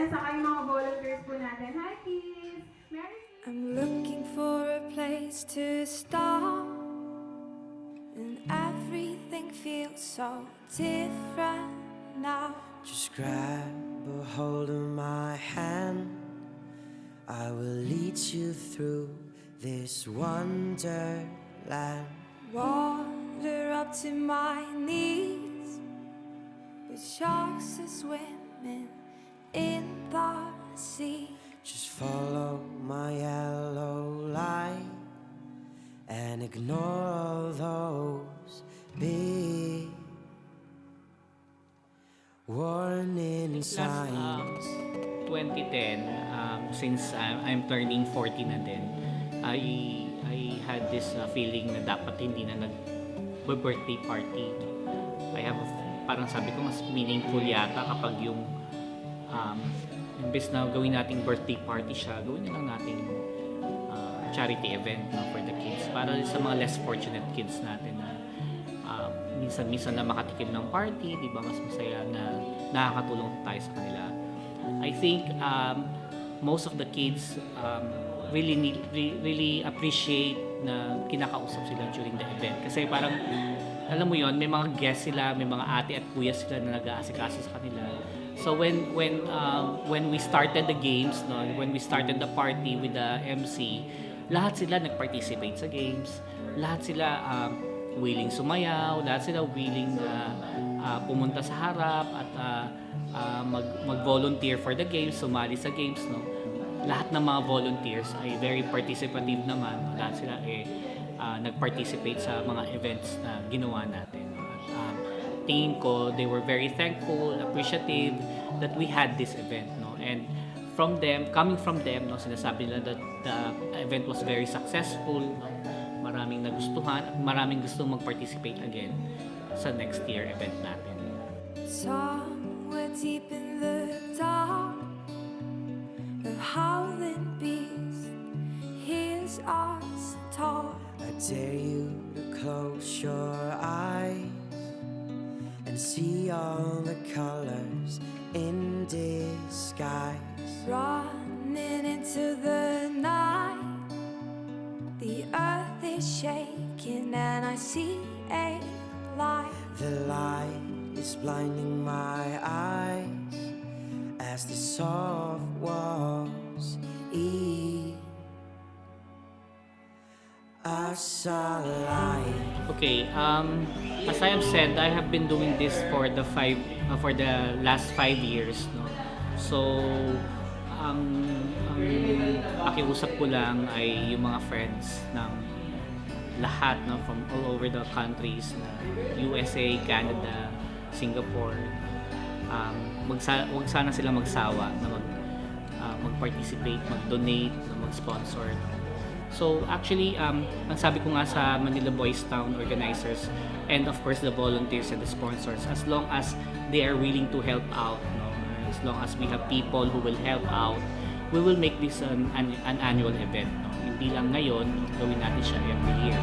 And saka yung mga volunteers po natin. Hi, kids! Merry I'm looking for a place to start, and everything feels so different now. Just grab a hold of my hand, I will lead you through this wonderland. Water up to my knees, but sharks are swimming in the sea. Just follow my yellow light and ignore all those big warning Last signs. 2010, since I'm turning 40 na din, I had this feeling na dapat hindi na nag-birthday party. I have, parang sabi ko, mas meaningful yata kapag yung imbes na gawin nating birthday party siya, gawin na lang natin charity event, no, for the kids. Para sa mga less fortunate kids natin na minsan na makatikim ng party, di ba, mas masaya na nakakatulong tayo sa kanila. I think most of the kids really appreciate na kinakausap sila during the event. Kasi parang, alam mo yon, may mga guests sila, may mga ate at kuya sila na nag-aasikaso sa kanila. So when we started the games, no, when we started the party with the MC, lahat sila nag-participate sa games. Lahat sila willing sumayaw, lahat sila willing na pumunta sa harap at mag-volunteer for the games, sumali sa games, no. Lahat ng mga volunteers ay very participative naman. Lahat sila nag-participate sa mga events na ginawa natin. At tingin ko, they were very thankful, appreciative that we had this event, no. And from them, coming from them, no, sinasabi nila that the event was very successful, no? Maraming nagustuhan at maraming gustong mag-participate again sa next year event natin. Somewhere deep in the dark, a howling beast hears us talk. I dare you to close your eyes and see all the colors in disguise. Running into the night, the earth is shaking and I see a light. The light is blinding my eyes as the soft walls eat us alive. Okay, as I have said, I have been doing this for the last 5 years, no. So, ang pakiusap ko lang ay yung mga friends ng lahat, no, from all over the countries na USA, Canada, Singapore. Wag sana sila magsawa na mag-participate, mag-donate, mag-sponsor. So actually, ang sabi ko nga sa Manila Boys Town organizers and of course the volunteers and the sponsors, as long as they are willing to help out, no, as long as we have people who will help out, we will make this an annual event, no. Hindi lang ngayon, gawin natin siya every year.